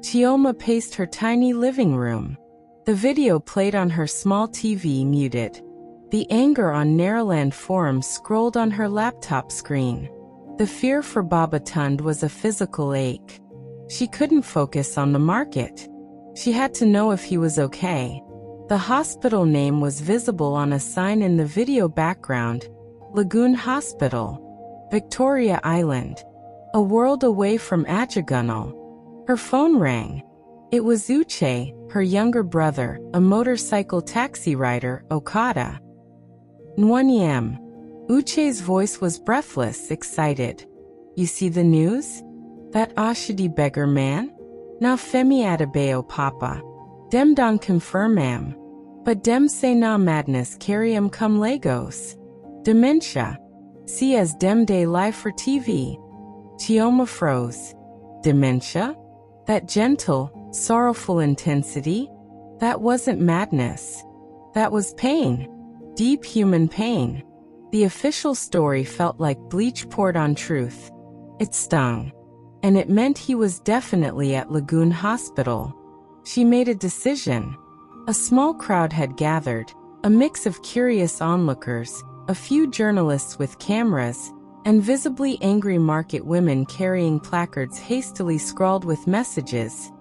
Chioma paced her tiny living room. The video played on her small TV muted. The anger on Naraland forums scrolled on her laptop screen. The fear for Baba Tund was a physical ache. She couldn't focus on the market. She had to know if he was okay. The hospital name was visible on a sign in the video background: Lagoon Hospital, Victoria Island, a world away from Ajagunal. Her phone rang. It was Uche, her younger brother, a motorcycle taxi rider, Okada. Nwanyam. Uche's voice was breathless, excited. You see the news? That Ashidi beggar man? Na Femi Adebayo papa. Dem don confirmam. But dem say na madness carryam come Lagos. Dementia. See as dem day live for TV. Chioma froze. Dementia? That gentle, sorrowful intensity? That wasn't madness. That was pain. Deep human pain. The official story felt like bleach poured on truth. It stung. And it meant he was definitely at Lagoon Hospital. She made a decision. A small crowd had gathered, a mix of curious onlookers, a few journalists with cameras, and visibly angry market women carrying placards hastily scrawled with messages.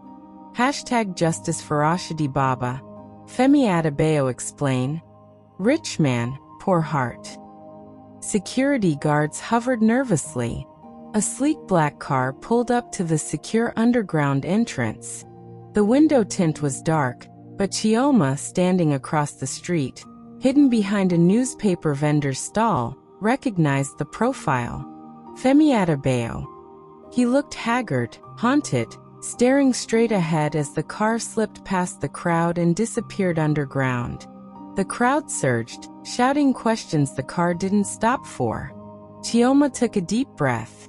#Justice for Ashidi Baba. Femi Adebayo explain. Rich man, poor heart. Security guards hovered nervously. A sleek black car pulled up to the secure underground entrance. The window tint was dark, but Chioma, standing across the street, hidden behind a newspaper vendor's stall, recognized the profile. Femi Adebayo. He looked haggard, haunted, staring straight ahead as the car slipped past the crowd and disappeared underground. The crowd surged, shouting questions the car didn't stop for. Chioma took a deep breath.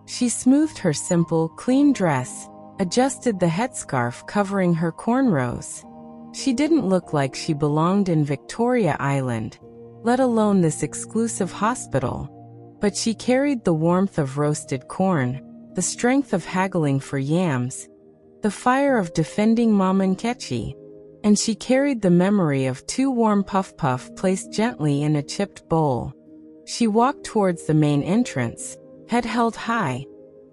She smoothed her simple, clean dress, adjusted the headscarf covering her cornrows. She didn't look like she belonged in Victoria Island, let alone this exclusive hospital. But she carried the warmth of roasted corn, the strength of haggling for yams, the fire of defending Mama Nkechi. And she carried the memory of 2 warm puff-puff placed gently in a chipped bowl. She walked towards the main entrance, head held high,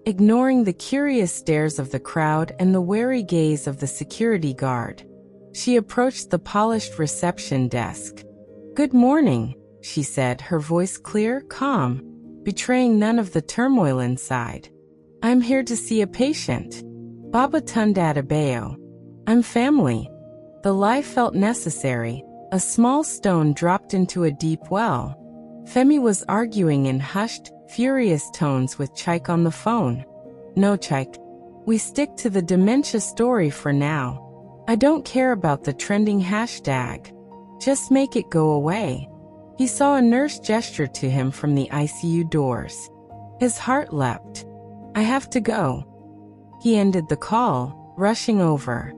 ignoring the curious stares of the crowd and the wary gaze of the security guard. She approached the polished reception desk. "Good morning," she said, her voice clear, calm, betraying none of the turmoil inside. "I'm here to see a patient. Baba Tund Adebayo. I'm family." The lie felt necessary. A small stone dropped into a deep well. Femi was arguing in hushed, furious tones with Chike on the phone. "No, Chike. We stick to the dementia story for now. I don't care about the trending hashtag. Just make it go away." He saw a nurse gesture to him from the ICU doors. His heart leapt. "I have to go." He ended the call, rushing over.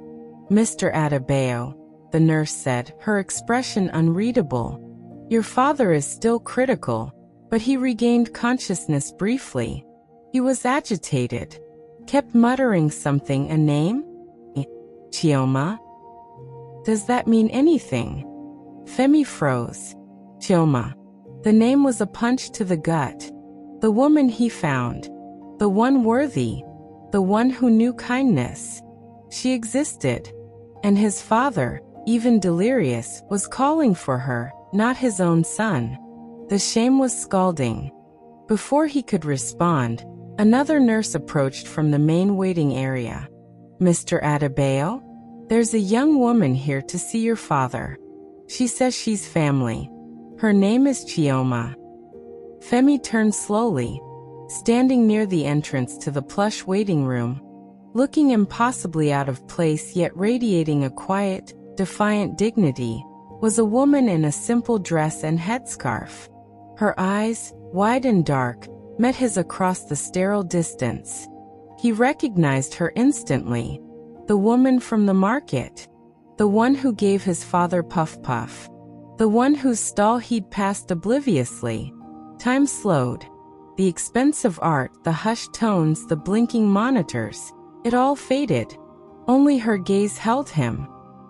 "Mr. Adebayo," the nurse said, her expression unreadable. "Your father is still critical, but he regained consciousness briefly. He was agitated. Kept muttering something, a name? Chioma? Does that mean anything?" Femi froze. Chioma. The name was a punch to the gut. The woman he found. The one worthy. The one who knew kindness. She existed. And his father, even delirious, was calling for her, not his own son. The shame was scalding. Before he could respond, another nurse approached from the main waiting area. "Mr. Adebayo? There's a young woman here to see your father. She says she's family. Her name is Chioma." Femi turned slowly, standing near the entrance to the plush waiting room. Looking impossibly out of place yet radiating a quiet, defiant dignity, was a woman in a simple dress and headscarf. Her eyes, wide and dark, met his across the sterile distance. He recognized her instantly. The woman from the market. The one who gave his father puff-puff. The one whose stall he'd passed obliviously. Time slowed. The expensive art, the hushed tones, the blinking monitors. It all faded. Only her gaze held him.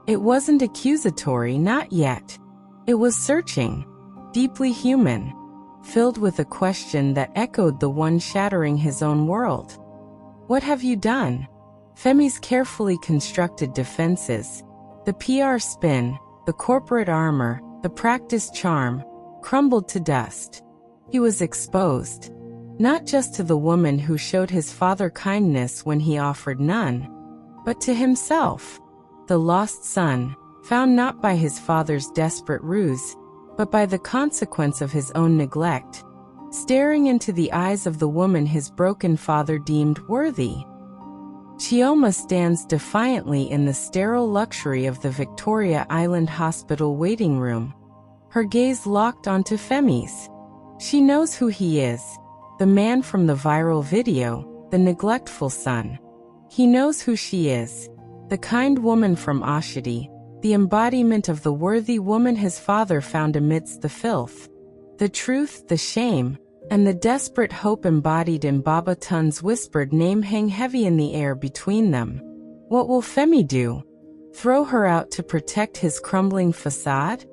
It wasn't accusatory, not yet. It was searching, deeply human, filled with a question that echoed the one shattering his own world. What have you done? Femi's carefully constructed defenses, the PR spin, the corporate armor, the practiced charm, crumbled to dust. He was exposed, not just to the woman who showed his father kindness when he offered none, but to himself, the lost son, found not by his father's desperate ruse, but by the consequence of his own neglect, staring into the eyes of the woman his broken father deemed worthy. Chioma stands defiantly in the sterile luxury of the Victoria Island Hospital waiting room, her gaze locked onto Femi's. She knows who he is, the man from the viral video, the neglectful son. He knows who she is, the kind woman from Oshodi, the embodiment of the worthy woman his father found amidst the filth. The truth, the shame, and the desperate hope embodied in Baba Tun's whispered name hang heavy in the air between them. What will Femi do? Throw her out to protect his crumbling facade?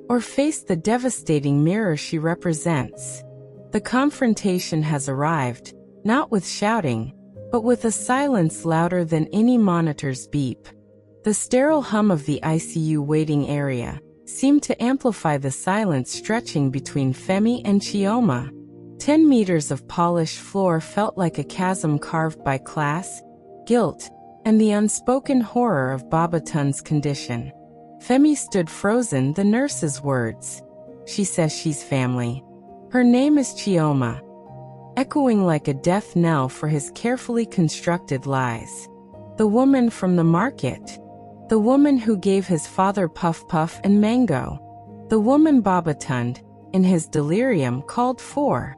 Or face the devastating mirror she represents? The confrontation has arrived, not with shouting, but with a silence louder than any monitor's beep. The sterile hum of the ICU waiting area seemed to amplify the silence stretching between Femi and Chioma. 10 meters of polished floor felt like a chasm carved by class, guilt, and the unspoken horror of Baba Tun's condition. Femi stood frozen, the nurse's words. She says she's family. Her name is Chioma, echoing like a death knell for his carefully constructed lies. The woman from the market. The woman who gave his father puff puff and mango. The woman Baba Tun, in his delirium, called for.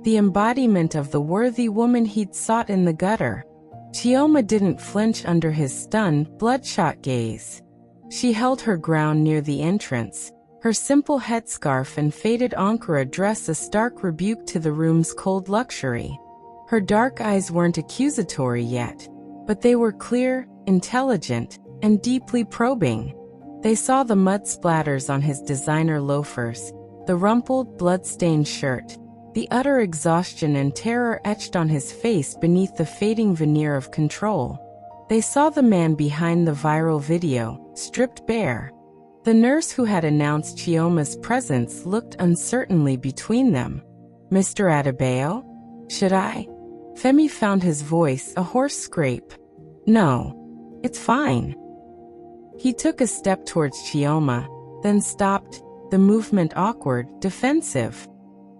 The embodiment of the worthy woman he'd sought in the gutter. Chioma didn't flinch under his stunned, bloodshot gaze. She held her ground near the entrance, her simple headscarf and faded Ankara dress a stark rebuke to the room's cold luxury. Her dark eyes weren't accusatory yet, but they were clear, intelligent, and deeply probing. They saw the mud splatters on his designer loafers, the rumpled, blood-stained shirt, the utter exhaustion and terror etched on his face beneath the fading veneer of control. They saw the man behind the viral video, stripped bare. The nurse who had announced Chioma's presence looked uncertainly between them. Mr. Adebayo? Should I? Femi found his voice a hoarse scrape. No. It's fine. He took a step towards Chioma, then stopped, the movement awkward, defensive.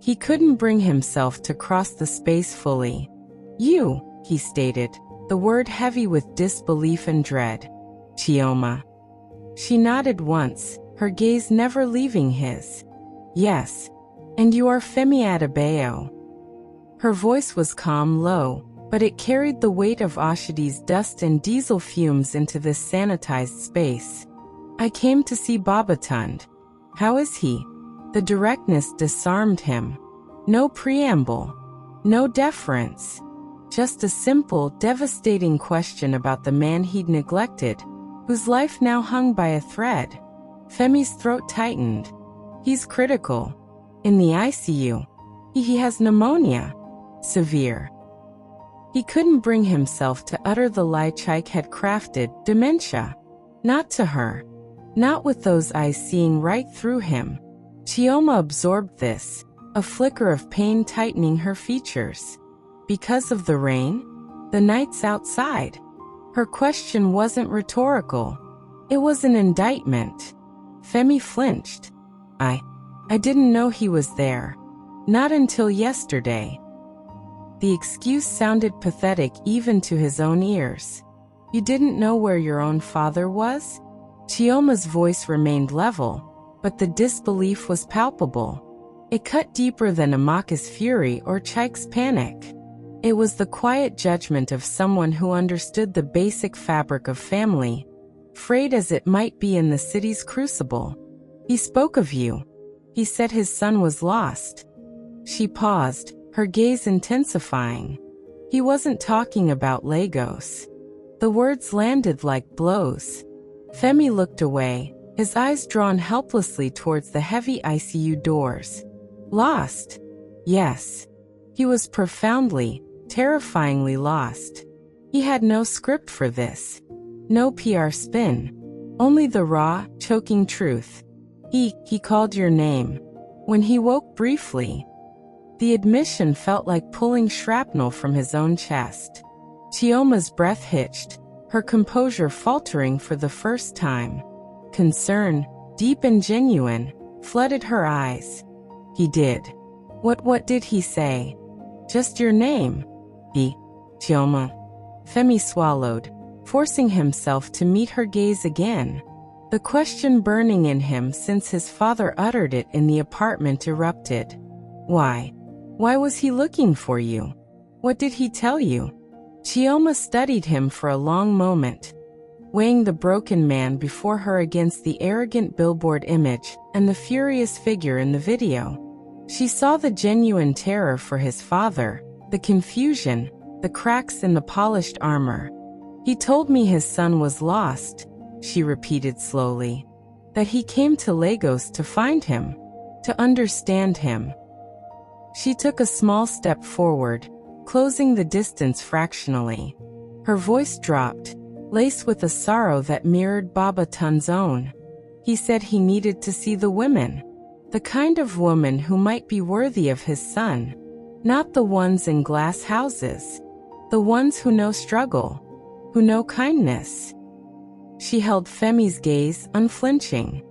He couldn't bring himself to cross the space fully. You, he stated, the word heavy with disbelief and dread. Chioma. She nodded once, her gaze never leaving his. Yes. And you are Femi Adebayo. Her voice was calm, low, but it carried the weight of Oshodi's dust and diesel fumes into this sanitized space. I came to see Baba Tun. How is he? The directness disarmed him. No preamble. No deference. Just a simple, devastating question about the man he'd neglected, whose life now hung by a thread. Femi's throat tightened. He's critical. In the ICU. He has pneumonia. Severe. He couldn't bring himself to utter the lie Chike had crafted, dementia. Not to her. Not with those eyes seeing right through him. Chioma absorbed this, a flicker of pain tightening her features. Because of the rain? The nights outside? Her question wasn't rhetorical. It was an indictment. Femi flinched. I didn't know he was there. Not until yesterday. The excuse sounded pathetic even to his own ears. You didn't know where your own father was? Chioma's voice remained level, but the disbelief was palpable. It cut deeper than Amaka's fury or Chike's panic. It was the quiet judgment of someone who understood the basic fabric of family, frayed as it might be in the city's crucible. He spoke of you. He said his son was lost. She paused, her gaze intensifying. He wasn't talking about Lagos. The words landed like blows. Femi looked away, his eyes drawn helplessly towards the heavy ICU doors. Lost? Yes. He was profoundly, terrifyingly lost. He had no script for this. No PR spin. Only the raw, choking truth. He called your name. When he woke briefly, the admission felt like pulling shrapnel from his own chest. Chioma's breath hitched, her composure faltering for the first time. Concern, deep and genuine, flooded her eyes. He did. What did he say? Just your name. Chioma. Femi swallowed, forcing himself to meet her gaze again. The question burning in him since his father uttered it in the apartment erupted. Why? Why was he looking for you? What did he tell you? Chioma studied him for a long moment, weighing the broken man before her against the arrogant billboard image and the furious figure in the video. She saw the genuine terror for his father, the confusion, the cracks in the polished armor. He told me his son was lost, she repeated slowly. That he came to Lagos to find him, to understand him. She took a small step forward, closing the distance fractionally. Her voice dropped, laced with a sorrow that mirrored Baba Tun's own. He said he needed to see the women. The kind of woman who might be worthy of his son. Not the ones in glass houses. The ones who know struggle. Who know kindness. She held Femi's gaze, unflinching.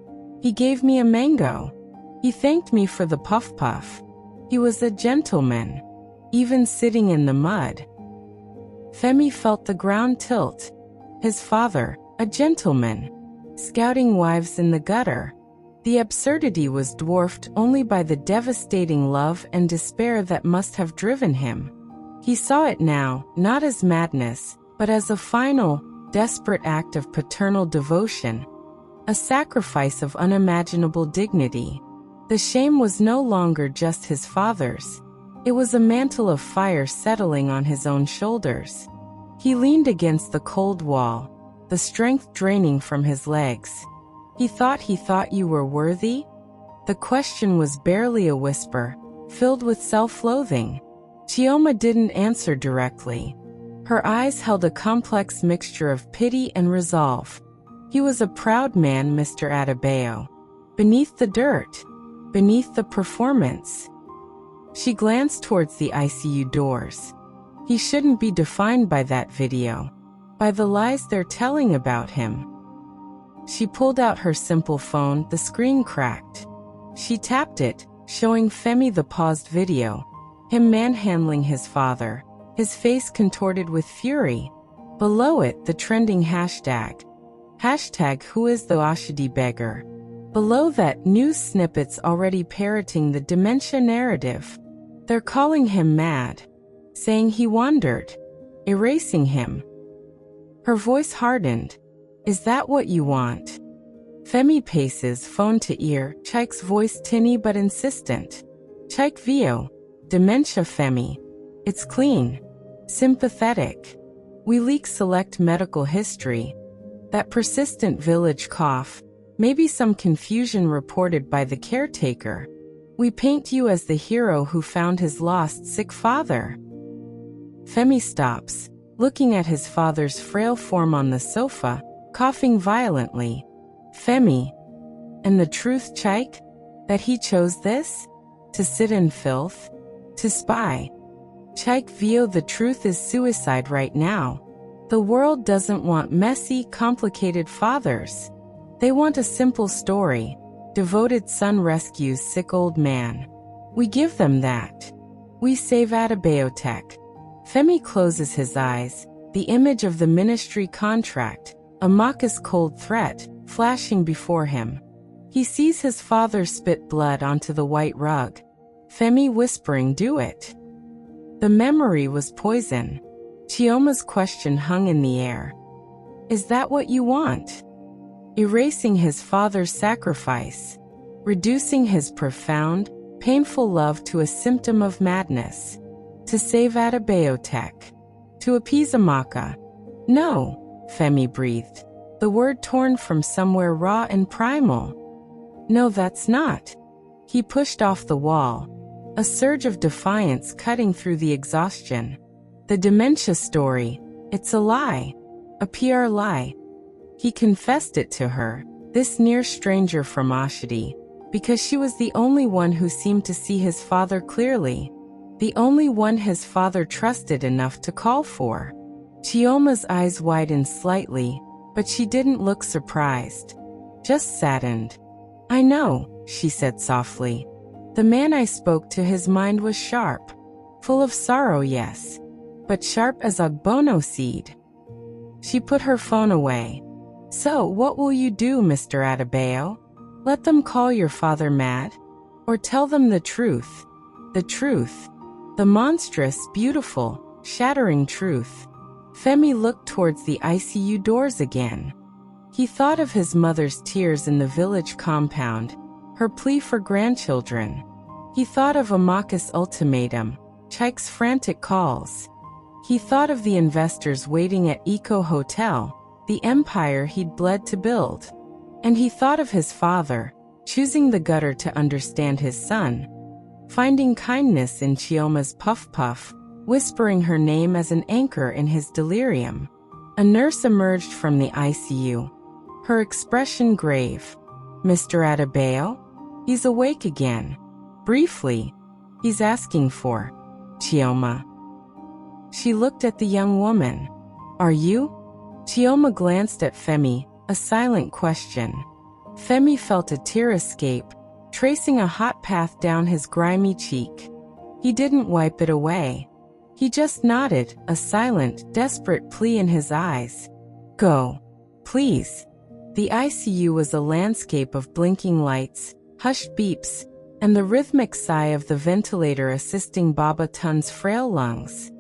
He gave me a mango. He thanked me for the puff-puff. He was a gentleman. Even sitting in the mud. Femi felt the ground tilt. His father, a gentleman. Scouting wives in the gutter. The absurdity was dwarfed only by the devastating love and despair that must have driven him. He saw it now, not as madness, but as a final, desperate act of paternal devotion. A sacrifice of unimaginable dignity. The shame was no longer just his father's. It was a mantle of fire settling on his own shoulders. He leaned against the cold wall, the strength draining from his legs. He thought you were worthy? The question was barely a whisper, filled with self-loathing. Chioma didn't answer directly. Her eyes held a complex mixture of pity and resolve. He was a proud man, Mr. Adebayo. Beneath the dirt. Beneath the performance. She glanced towards the ICU doors. He shouldn't be defined by that video. By the lies they're telling about him. She pulled out her simple phone, the screen cracked. She tapped it, showing Femi the paused video. Him manhandling his father, his face contorted with fury. Below it, the trending hashtag. Hashtag who is the Oshodi beggar? Below that, news snippets already parroting the dementia narrative. They're calling him mad. Saying he wandered. Erasing him. Her voice hardened. Is that what you want? Femi paces, phone to ear, Chike's voice tinny but insistent. Chike Vio. Dementia Femi. It's clean. Sympathetic. We leak select medical history. That persistent village cough. Maybe some confusion reported by the caretaker. We paint you as the hero who found his lost, sick father. Femi stops, looking at his father's frail form on the sofa, coughing violently. Femi. And the truth, Chike? That he chose this? To sit in filth? To spy? Chike Vio, the truth is suicide right now. The world doesn't want messy, complicated fathers. They want a simple story. Devoted son rescues sick old man. We give them that. We save Adebayo Tech. Femi closes his eyes, the image of the ministry contract, a mockus cold threat, flashing before him. He sees his father spit blood onto the white rug. Femi whispering, do it. The memory was poison. Chioma's question hung in the air. Is that what you want? Erasing his father's sacrifice. Reducing his profound, painful love to a symptom of madness. To save Adebayo Tech. To appease Amaka. No, Femi breathed, the word torn from somewhere raw and primal. No, that's not. He pushed off the wall, a surge of defiance cutting through the exhaustion. The dementia story, it's a lie. A PR lie. He confessed it to her, this near stranger from Oshodi, because she was the only one who seemed to see his father clearly, the only one his father trusted enough to call for. Chioma's eyes widened slightly, but she didn't look surprised, just saddened. I know, she said softly. The man I spoke to, his mind was sharp, full of sorrow, yes, but sharp as ogbono seed. She put her phone away. So, what will you do, Mr. Adebayo? Let them call your father mad? Or tell them the truth? The truth. The monstrous, beautiful, shattering truth. Femi looked towards the ICU doors again. He thought of his mother's tears in the village compound, her plea for grandchildren. He thought of Amaka's ultimatum, Chike's frantic calls. He thought of the investors waiting at Eco Hotel, the empire he'd bled to build. And he thought of his father, choosing the gutter to understand his son, finding kindness in Chioma's puff-puff, whispering her name as an anchor in his delirium. A nurse emerged from the ICU, her expression grave. Mr. Adebayo? He's awake again. Briefly. He's asking for Chioma. She looked at the young woman. Are you? Chioma glanced at Femi, a silent question. Femi felt a tear escape, tracing a hot path down his grimy cheek. He didn't wipe it away. He just nodded, a silent, desperate plea in his eyes. Go. Please. The ICU was a landscape of blinking lights, hushed beeps, and the rhythmic sigh of the ventilator assisting Baba Tun's frail lungs.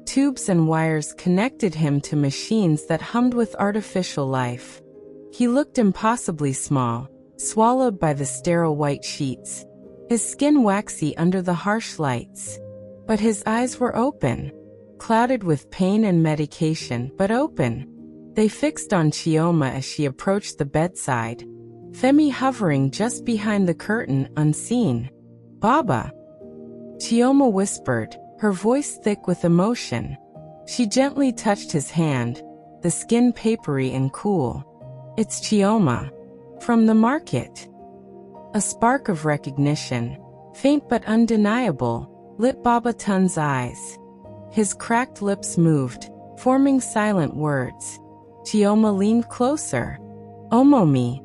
Tubes and wires connected him to machines that hummed with artificial life. He looked impossibly small, swallowed by the sterile white sheets, his skin waxy under the harsh lights. But his eyes were open, clouded with pain and medication, but open. They fixed on Chioma as she approached the bedside, Femi hovering just behind the curtain, unseen. Baba. Chioma whispered, her voice thick with emotion. She gently touched his hand, the skin papery and cool. It's Chioma. From the market. A spark of recognition, faint but undeniable, lit Baba Tun's eyes. His cracked lips moved, forming silent words. Chioma leaned closer. Omomi.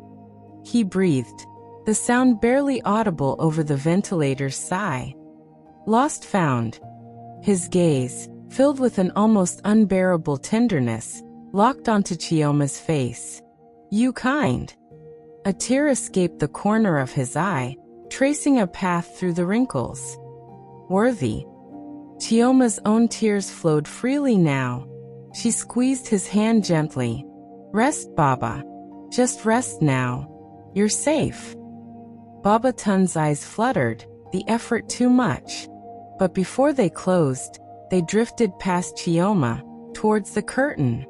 He breathed, the sound barely audible over the ventilator's sigh. Lost found. His gaze, filled with an almost unbearable tenderness, locked onto Chioma's face. You kind. A tear escaped the corner of his eye, tracing a path through the wrinkles. Worthy. Chioma's own tears flowed freely now. She squeezed his hand gently. Rest, Baba. Just rest now. You're safe. Baba Tun's eyes fluttered, the effort too much. But before they closed, they drifted past Chioma, towards the curtain.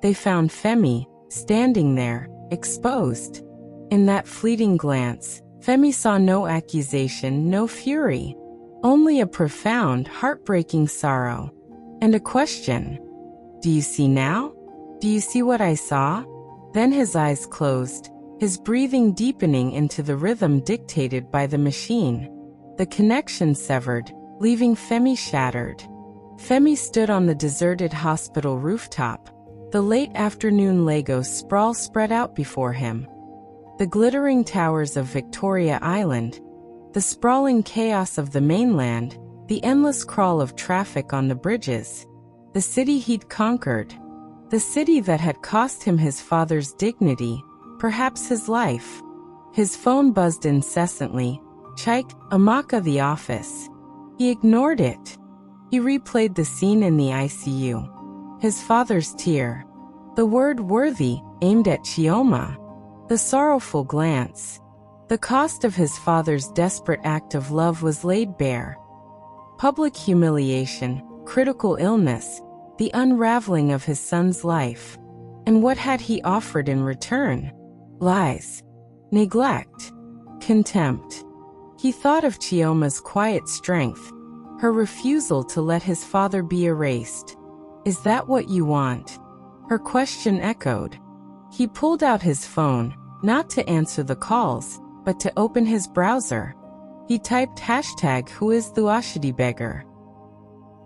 They found Femi, standing there, exposed. In that fleeting glance, Femi saw no accusation, no fury. Only a profound, heartbreaking sorrow. And a question. Do you see now? Do you see what I saw? Then his eyes closed, his breathing deepening into the rhythm dictated by the machine. The connection severed, leaving Femi shattered. Femi stood on the deserted hospital rooftop. The late afternoon Lagos sprawl spread out before him. The glittering towers of Victoria Island, the sprawling chaos of the mainland, the endless crawl of traffic on the bridges. The city he'd conquered. The city that had cost him his father's dignity, perhaps his life. His phone buzzed incessantly. Chike, Amaka, the office. He ignored it. He replayed the scene in the ICU. His father's tear. The word worthy, aimed at Chioma. The sorrowful glance. The cost of his father's desperate act of love was laid bare. Public humiliation, critical illness, the unraveling of his son's life. And what had he offered in return? Lies, neglect, contempt. He thought of Chioma's quiet strength, her refusal to let his father be erased. Is that what you want? Her question echoed. He pulled out his phone, not to answer the calls, but to open his browser. He typed #Who is the Oshidi Beggar?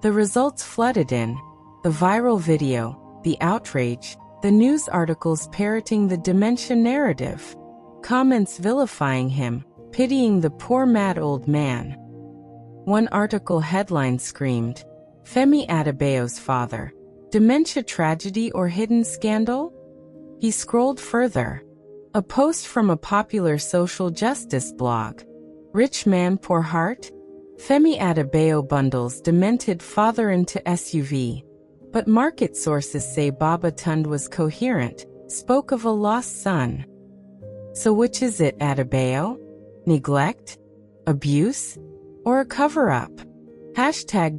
The results flooded in. The viral video, the outrage, the news articles parroting the dementia narrative, comments vilifying him, pitying the poor mad old man. One article headline screamed, Femi Adebayo's father, dementia tragedy or hidden scandal? He scrolled further. A post from a popular social justice blog. Rich man, poor heart? Femi Adebayo bundles demented father into SUV. But market sources say Baba Tund was coherent, spoke of a lost son. So which is it, Adebayo? Neglect? Abuse? Or a cover-up?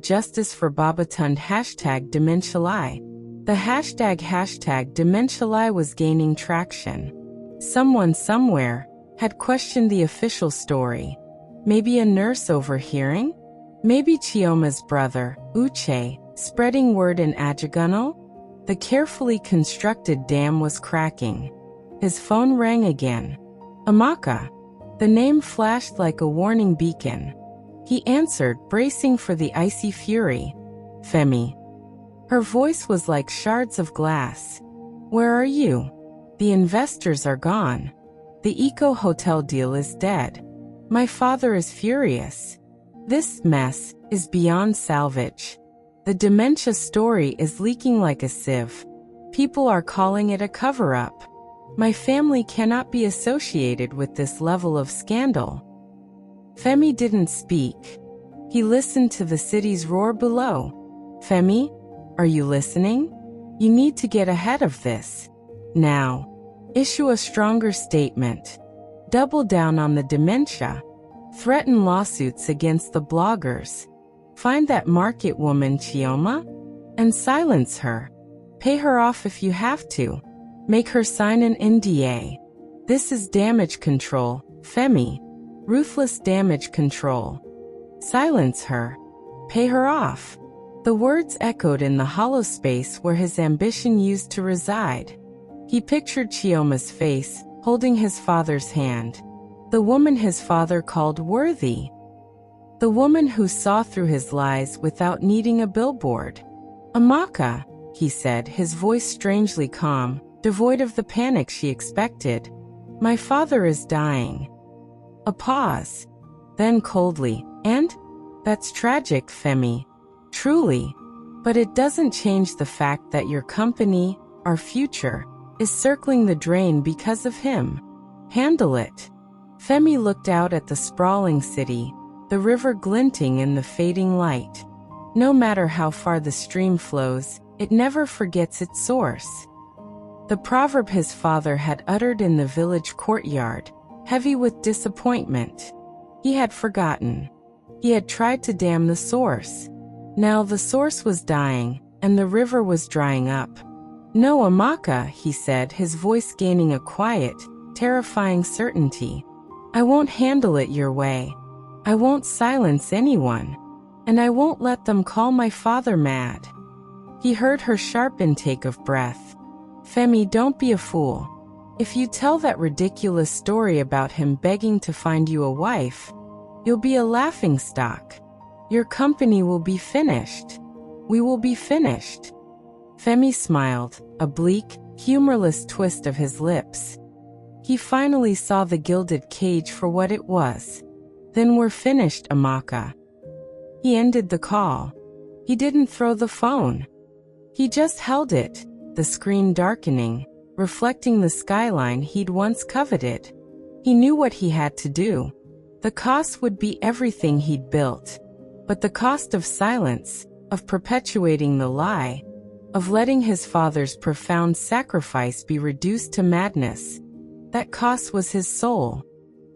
#Justice for Baba Tund #Dementialai. The #, Dementialai was gaining traction. Someone somewhere had questioned the official story. Maybe a nurse overhearing? Maybe Chioma's brother, Uche, spreading word in Ajagunno? The carefully constructed dam was cracking. His phone rang again. Amaka. The name flashed like a warning beacon. He answered, bracing for the icy fury. Femi. Her voice was like shards of glass. Where are you? The investors are gone. The Eco Hotel deal is dead. My father is furious. This mess is beyond salvage. The dementia story is leaking like a sieve. People are calling it a cover-up. My family cannot be associated with this level of scandal. Femi didn't speak. He listened to the city's roar below. Femi, are you listening? You need to get ahead of this. Now. Issue a stronger statement. Double down on the dementia. Threaten lawsuits against the bloggers. Find that market woman Chioma and silence her. Pay her off if you have to. Make her sign an NDA. This is damage control, Femi. Ruthless damage control. Silence her. Pay her off. The words echoed in the hollow space where his ambition used to reside. He pictured Chioma's face, holding his father's hand. The woman his father called worthy. The woman who saw through his lies without needing a billboard. Amaka, he said, his voice strangely calm, devoid of the panic she expected. My father is dying. A pause. Then coldly, and? That's tragic, Femi. Truly. But it doesn't change the fact that your company, our future, is circling the drain because of him. Handle it. Femi looked out at the sprawling city, the river glinting in the fading light. No matter how far the stream flows, it never forgets its source. The proverb his father had uttered in the village courtyard, heavy with disappointment. He had forgotten. He had tried to dam the source. Now the source was dying, and the river was drying up. No, Amaka, he said, his voice gaining a quiet, terrifying certainty. I won't handle it your way. I won't silence anyone. And I won't let them call my father mad. He heard her sharp intake of breath. Femi, don't be a fool. If you tell that ridiculous story about him begging to find you a wife, you'll be a laughingstock. Your company will be finished. We will be finished. Femi smiled, a bleak, humorless twist of his lips. He finally saw the gilded cage for what it was. Then we're finished, Amaka. He ended the call. He didn't throw the phone. He just held it, the screen darkening, reflecting the skyline he'd once coveted. He knew what he had to do. The cost would be everything he'd built. But the cost of silence, of perpetuating the lie, of letting his father's profound sacrifice be reduced to madness, that cost was his soul.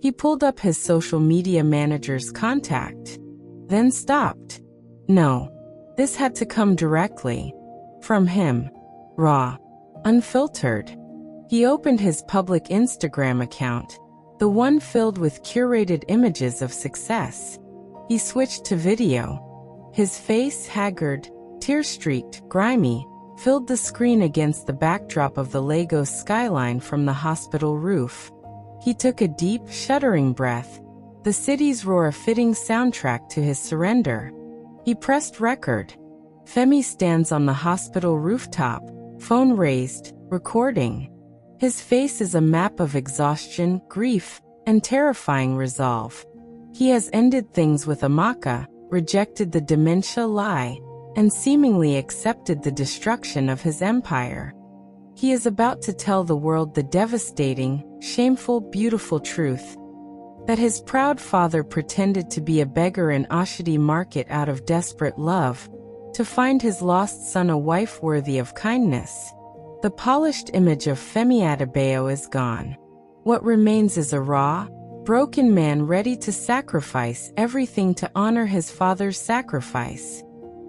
He pulled up his social media manager's contact, then stopped. No, this had to come directly. from him. Raw. Unfiltered. He opened his public Instagram account, the one filled with curated images of success. He switched to video. His face, haggard, tear-streaked, grimy, filled the screen against the backdrop of the Lagos skyline from the hospital roof. He took a deep, shuddering breath, the city's roar a fitting soundtrack to his surrender. He pressed record. Femi stands on the hospital rooftop, phone raised, recording. His face is a map of exhaustion, grief, and terrifying resolve. He has ended things with Amaka, rejected the dementia lie, and seemingly accepted the destruction of his empire. He is about to tell the world the devastating, shameful, beautiful truth that his proud father pretended to be a beggar in Oshodi market out of desperate love, to find his lost son a wife worthy of kindness. The polished image of Femi Adebayo is gone. What remains is a raw, broken man ready to sacrifice everything to honor his father's sacrifice.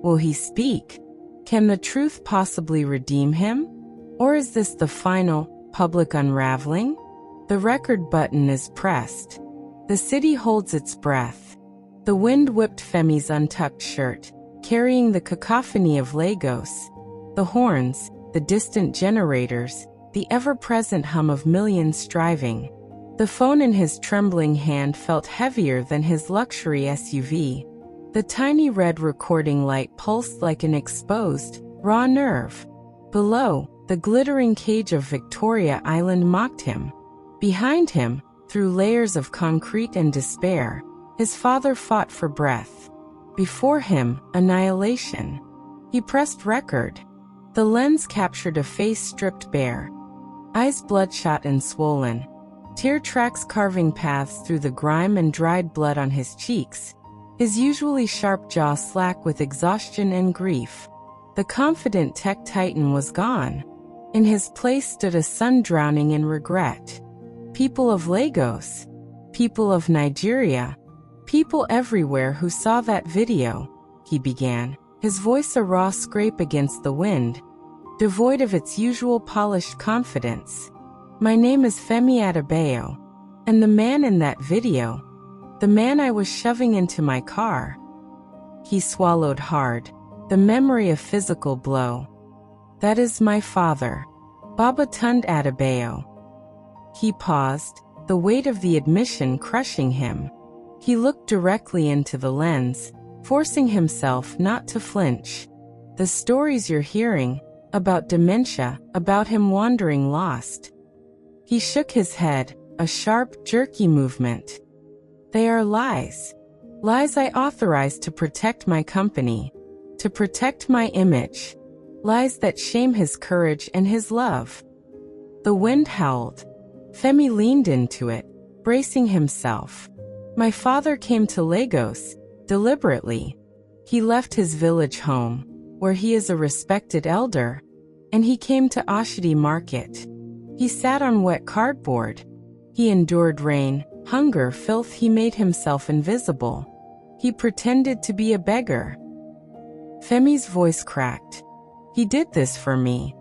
Will he speak? Can the truth possibly redeem him? Or is this the final, public unraveling? The record button is pressed. The city holds its breath. The wind whipped Femi's untucked shirt, carrying the cacophony of Lagos. The horns, the distant generators, the ever-present hum of millions striving. The phone in his trembling hand felt heavier than his luxury SUV. The tiny red recording light pulsed like an exposed, raw nerve. Below, the glittering cage of Victoria Island mocked him. Behind him, through layers of concrete and despair, his father fought for breath. Before him, annihilation. He pressed record. The lens captured a face stripped bare, eyes bloodshot and swollen, tear tracks carving paths through the grime and dried blood on his cheeks, his usually sharp jaw slack with exhaustion and grief. The confident tech titan was gone. In his place stood a son drowning in regret. People of Lagos, people of Nigeria, people everywhere who saw that video, he began, his voice a raw scrape against the wind, devoid of its usual polished confidence. My name is Femi Adebayo, and the man in that video, the man I was shoving into my car. He swallowed hard, the memory of physical blow. That is my father, Babatunde Adebayo. He paused, the weight of the admission crushing him. He looked directly into the lens, forcing himself not to flinch. The stories you're hearing, about dementia, about him wandering lost. He shook his head, a sharp, jerky movement. They are lies. Lies I authorized to protect my company, to protect my image. Lies that shame his courage and his love. The wind howled. Femi leaned into it, bracing himself. My father came to Lagos, deliberately. He left his village home, where he is a respected elder, and he came to Oshodi market. He sat on wet cardboard. He endured rain, hunger, filth. He made himself invisible. He pretended to be a beggar. Femi's voice cracked. He did this for me.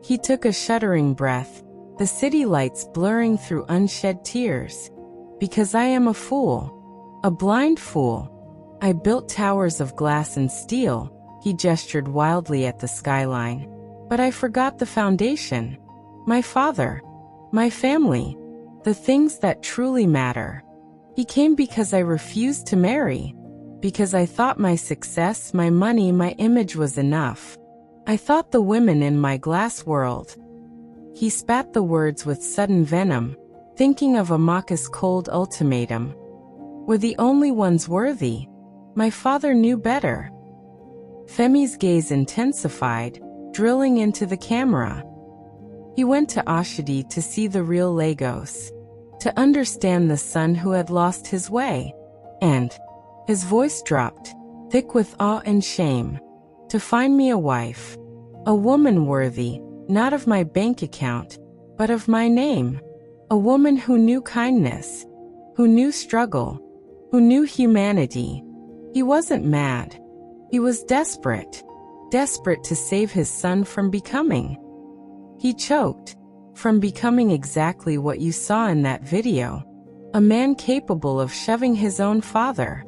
He took a shuddering breath, the city lights blurring through unshed tears. Because I am a fool. A blind fool. I built towers of glass and steel, he gestured wildly at the skyline. But I forgot the foundation. My father. My family. The things that truly matter. He came because I refused to marry. Because I thought my success, my money, my image was enough. I thought the women in my glass world. He spat the words with sudden venom, thinking of Amaka's cold ultimatum. Were the only ones worthy. My father knew better. Femi's gaze intensified, drilling into the camera. He went to Oshodi to see the real Lagos, to understand the son who had lost his way, and, his voice dropped, thick with awe and shame, to find me a wife, a woman worthy, not of my bank account, but of my name, a woman who knew kindness, who knew struggle, who knew humanity. He wasn't mad. He was desperate. desperate to save his son from becoming. He choked. From becoming exactly what you saw in that video. A man capable of shoving his own father.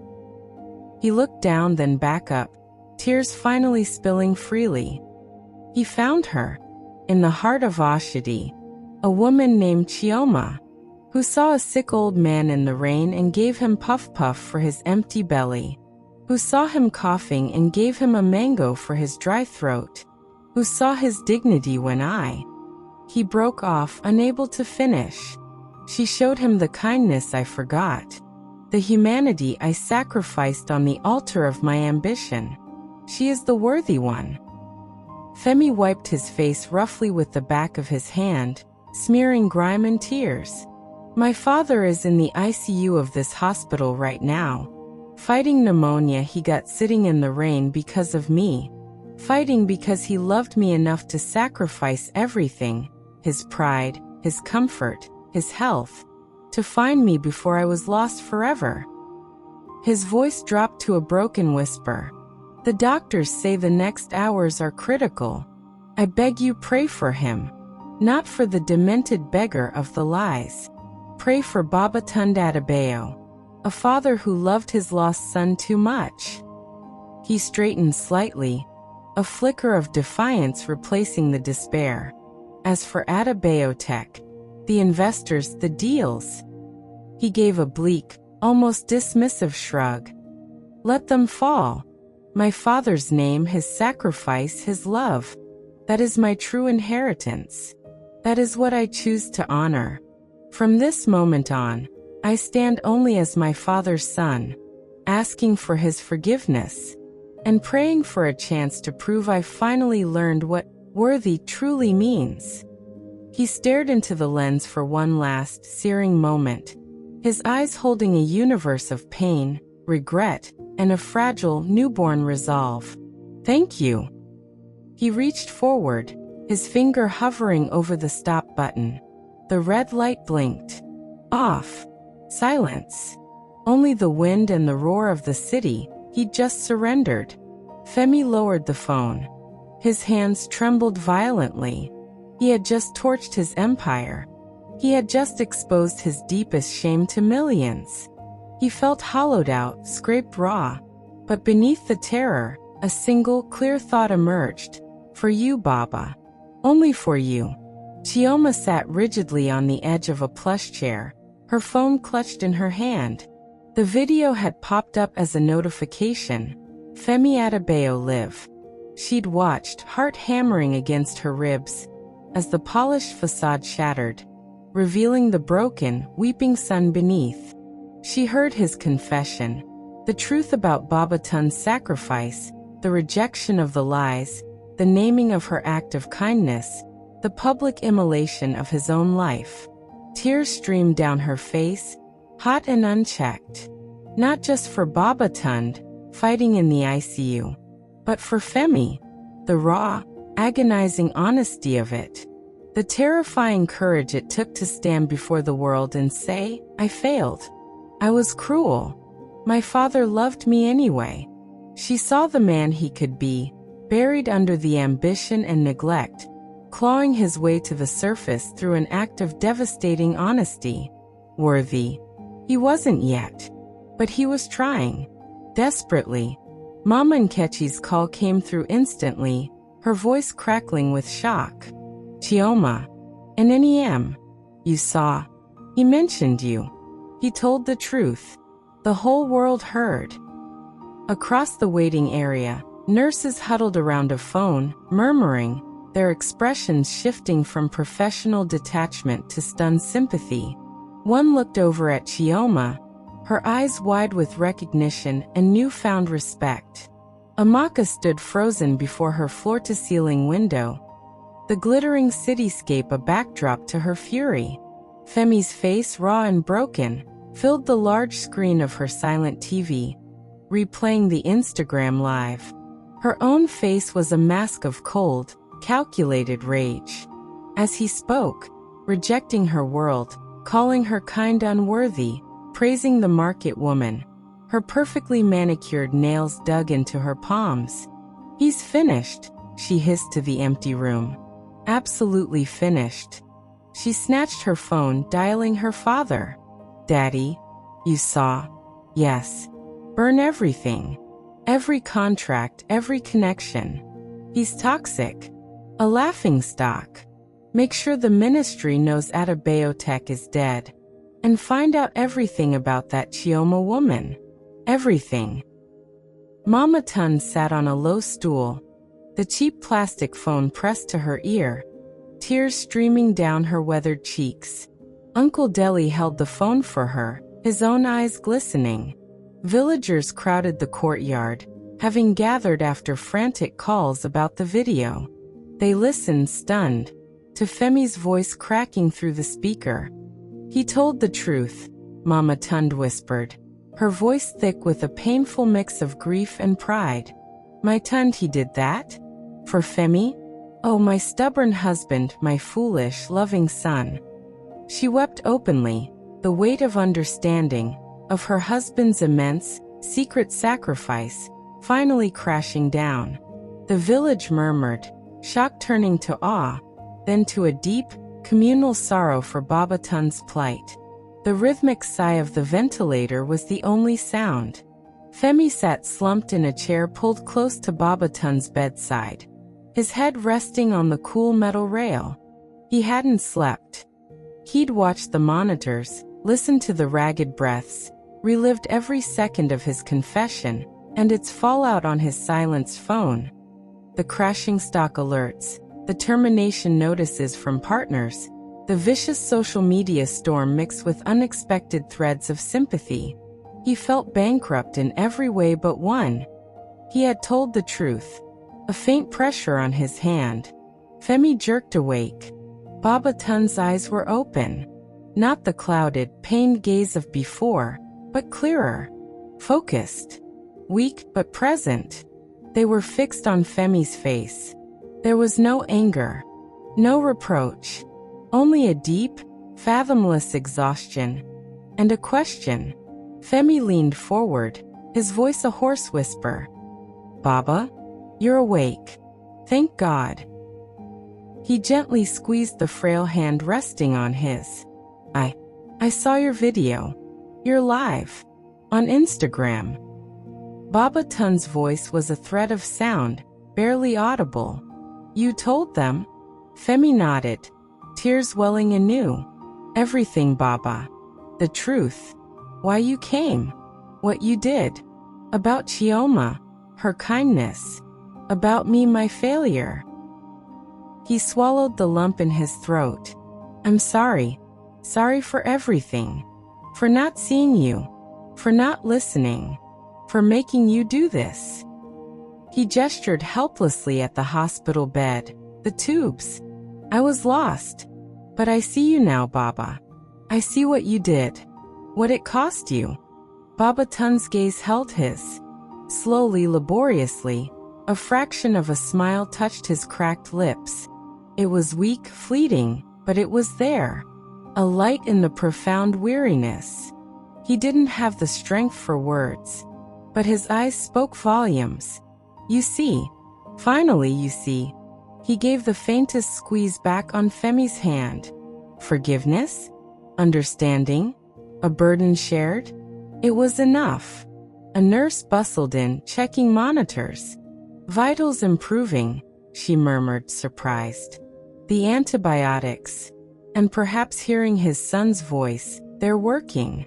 He looked down, then back up, tears finally spilling freely. He found her. In the heart of Oshodi, a woman named Chioma, who saw a sick old man in the rain and gave him puff-puff for his empty belly, who saw him coughing and gave him a mango for his dry throat, who saw his dignity when he broke off, unable to finish. She showed him the kindness I forgot, the humanity I sacrificed on the altar of my ambition. She is the worthy one. Femi wiped his face roughly with the back of his hand, smearing grime and tears. My father is in the ICU of this hospital right now, fighting pneumonia he got sitting in the rain because of me, fighting because he loved me enough to sacrifice everything, his pride, his comfort, his health, to find me before I was lost forever. His voice dropped to a broken whisper. The doctors say the next hours are critical. I beg you, pray for him. Not for the demented beggar of the lies. Pray for Baba Tunde Adebayo, a father who loved his lost son too much. He straightened slightly, a flicker of defiance replacing the despair. As for Adebayo Tech, the investors, the deals. He gave a bleak, almost dismissive shrug. Let them fall. My father's name, his sacrifice, his love. That is my true inheritance. That is what I choose to honor. From this moment on, I stand only as my father's son, asking for his forgiveness, and praying for a chance to prove I finally learned what worthy truly means. He stared into the lens for one last, searing moment, his eyes holding a universe of pain, regret, and a fragile, newborn resolve. Thank you. He reached forward, his finger hovering over the stop button. The red light blinked. Off. Silence. Only the wind and the roar of the city. He'd just surrendered. Femi lowered the phone. His hands trembled violently. He had just torched his empire. He had just exposed his deepest shame to millions. He felt hollowed out, scraped raw. But beneath the terror, a single, clear thought emerged. For you, Baba. Only for you. Chioma sat rigidly on the edge of a plush chair, her phone clutched in her hand. The video had popped up as a notification. Femi Adebayo live. She'd watched, heart hammering against her ribs, as the polished facade shattered, revealing the broken, weeping sun beneath. She heard his confession, the truth about Baba Tunde's sacrifice, the rejection of the lies, the naming of her act of kindness, the public immolation of his own life. Tears streamed down her face, hot and unchecked. Not just for Baba Tunde, fighting in the ICU, but for Femi, the raw, agonizing honesty of it. The terrifying courage it took to stand before the world and say, I failed. I was cruel. My father loved me anyway. She saw the man he could be, buried under the ambition and neglect, clawing his way to the surface through an act of devastating honesty. Worthy. He wasn't yet. But he was trying. Desperately. Mama Nkechi's call came through instantly, her voice crackling with shock. Chioma. An NEM. You saw. He mentioned you. He told the truth. The whole world heard. Across the waiting area, nurses huddled around a phone, murmuring, their expressions shifting from professional detachment to stunned sympathy. One looked over at Chioma, her eyes wide with recognition and newfound respect. Amaka stood frozen before her floor-to-ceiling window, the glittering cityscape a backdrop to her fury. Femi's face, raw and broken, filled the large screen of her silent TV, replaying the Instagram Live. Her own face was a mask of cold, calculated rage. As he spoke, rejecting her world, calling her kind unworthy, praising the market woman, her perfectly manicured nails dug into her palms. He's finished, she hissed to the empty room. Absolutely finished. She snatched her phone, dialing her father. Daddy, you saw? Yes. Burn everything. Every contract, every connection. He's toxic. A laughingstock. Make sure the ministry knows Adebayo is dead. And find out everything about that Chioma woman. Everything. Mama Tun sat on a low stool, the cheap plastic phone pressed to her ear, tears streaming down her weathered cheeks. Uncle Deli held the phone for her, his own eyes glistening. Villagers crowded the courtyard, having gathered after frantic calls about the video. They listened stunned, to Femi's voice cracking through the speaker. He told the truth, Mama Tund whispered, her voice thick with a painful mix of grief and pride. My Tund, he did that? For Femi? Oh, my stubborn husband, my foolish, loving son. She wept openly, the weight of understanding, of her husband's immense, secret sacrifice, finally crashing down. The village murmured, shock turning to awe, then to a deep, communal sorrow for Baba Tun's plight. The rhythmic sigh of the ventilator was the only sound. Femi sat slumped in a chair pulled close to Baba Tun's bedside, his head resting on the cool metal rail. He hadn't slept. He'd watched the monitors, listened to the ragged breaths, relived every second of his confession, and its fallout on his silenced phone. The crashing stock alerts, the termination notices from partners, the vicious social media storm mixed with unexpected threads of sympathy. He felt bankrupt in every way but one. He had told the truth. A faint pressure on his hand. Femi jerked awake. Baba Tun's eyes were open. Not the clouded, pained gaze of before, but clearer. Focused. Weak but present. They were fixed on Femi's face. There was no anger. No reproach. Only a deep, fathomless exhaustion. And a question. Femi leaned forward, his voice a hoarse whisper. Baba? You're awake. Thank God. He gently squeezed the frail hand resting on his. I saw your video. You're live. On Instagram. Baba Tun's voice was a thread of sound, barely audible. You told them? Femi nodded, tears welling anew. Everything, Baba. The truth. Why you came. What you did. About Chioma, her kindness. About me, my failure. He swallowed the lump in his throat. I'm sorry. Sorry for everything. For not seeing you. For not listening. For making you do this. He gestured helplessly at the hospital bed, the tubes. I was lost. But I see you now, Baba. I see what you did. What it cost you. Baba Tun's gaze held his. Slowly, laboriously, a fraction of a smile touched his cracked lips. It was weak, fleeting, but it was there. A light in the profound weariness. He didn't have the strength for words, but his eyes spoke volumes. You see. Finally, you see. He gave the faintest squeeze back on Femi's hand. Forgiveness? Understanding? A burden shared? It was enough. A nurse bustled in, checking monitors. Vitals improving, she murmured, surprised. The antibiotics. And perhaps hearing his son's voice, they're working.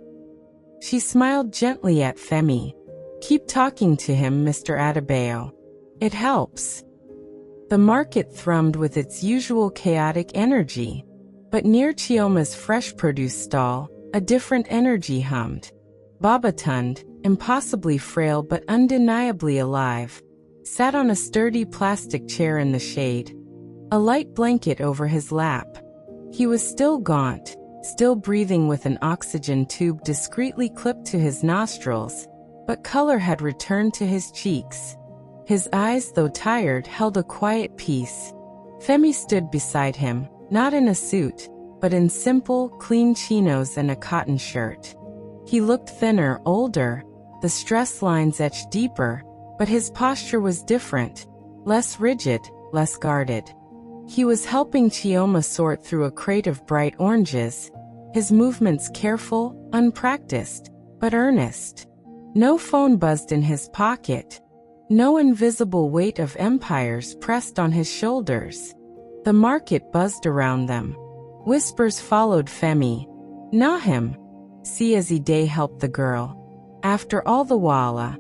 She smiled gently at Femi. Keep talking to him, Mr. Adebayo. It helps. The market thrummed with its usual chaotic energy. But near Chioma's fresh produce stall, a different energy hummed. Baba Tund, impossibly frail but undeniably alive, sat on a sturdy plastic chair in the shade, a light blanket over his lap. He was still gaunt, still breathing with an oxygen tube discreetly clipped to his nostrils, but color had returned to his cheeks. His eyes, though tired, held a quiet peace. Femi stood beside him, not in a suit, but in simple, clean chinos and a cotton shirt. He looked thinner, older, the stress lines etched deeper, but his posture was different, less rigid, less guarded. He was helping Chioma sort through a crate of bright oranges, his movements careful, unpracticed, but earnest. No phone buzzed in his pocket. No invisible weight of empires pressed on his shoulders. The market buzzed around them. Whispers followed Femi. "Na him. See as he day helped the girl. After all the walla."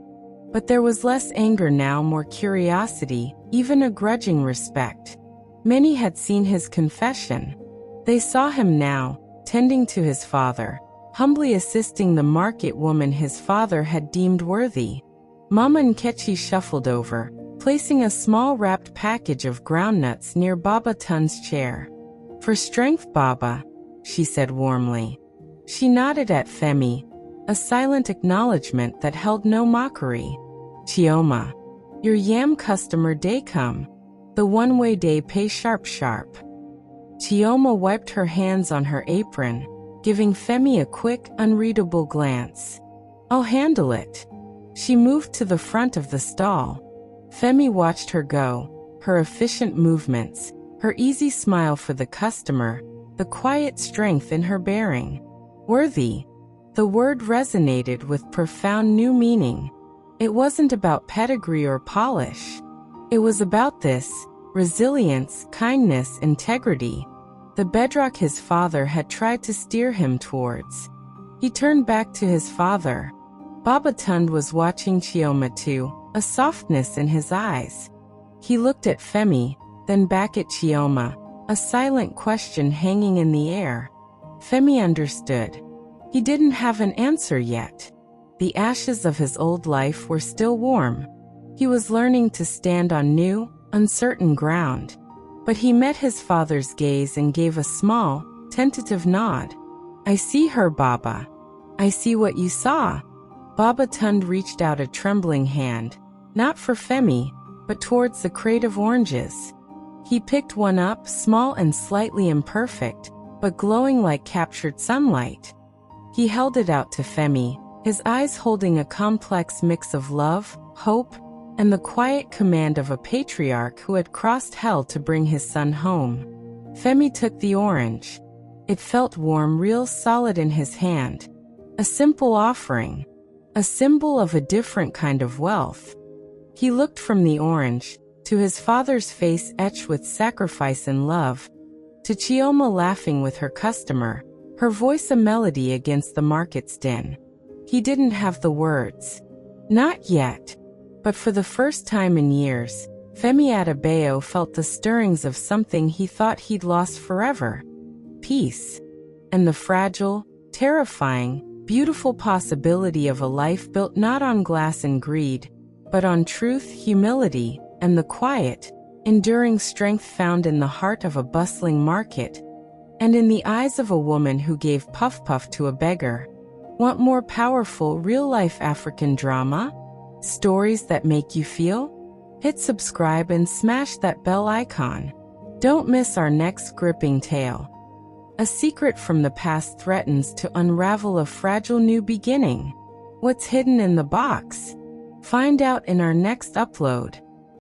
But there was less anger now, more curiosity, even a grudging respect. Many had seen his confession. They saw him now, tending to his father, humbly assisting the market woman his father had deemed worthy. Mama Nkechi shuffled over, placing a small wrapped package of groundnuts near Baba Tun's chair. "For strength, Baba," she said warmly. She nodded at Femi, a silent acknowledgement that held no mockery. "Chioma, your yam customer day come. The one-way day pay sharp sharp." Chioma wiped her hands on her apron, giving Femi a quick, unreadable glance. "I'll handle it." She moved to the front of the stall. Femi watched her go, her efficient movements, her easy smile for the customer, the quiet strength in her bearing. Worthy. The word resonated with profound new meaning. It wasn't about pedigree or polish. It was about this: resilience, kindness, integrity, the bedrock his father had tried to steer him towards. He turned back to his father. Baba Tund was watching Chioma too, a softness in his eyes. He looked at Femi, then back at Chioma, a silent question hanging in the air. Femi understood. He didn't have an answer yet. The ashes of his old life were still warm. He was learning to stand on new, uncertain ground. But he met his father's gaze and gave a small, tentative nod. "I see her, Baba. I see what you saw." Baba Tund reached out a trembling hand, not for Femi, but towards the crate of oranges. He picked one up, small and slightly imperfect, but glowing like captured sunlight. He held it out to Femi, his eyes holding a complex mix of love, hope, and the quiet command of a patriarch who had crossed hell to bring his son home. Femi took the orange. It felt warm, real solid in his hand. A simple offering. A symbol of a different kind of wealth. He looked from the orange, to his father's face etched with sacrifice and love, to Chioma laughing with her customer, her voice a melody against the market's din. He didn't have the words. Not yet. But for the first time in years, Femi Adebayo felt the stirrings of something he thought he'd lost forever. Peace. And the fragile, terrifying, beautiful possibility of a life built not on glass and greed, but on truth, humility, and the quiet, enduring strength found in the heart of a bustling market, and in the eyes of a woman who gave puff-puff to a beggar. Want more powerful, real-life African drama? Stories that make you feel? Hit subscribe and smash that bell icon. Don't miss our next gripping tale. A secret from the past threatens to unravel a fragile new beginning. What's hidden in the box? Find out in our next upload.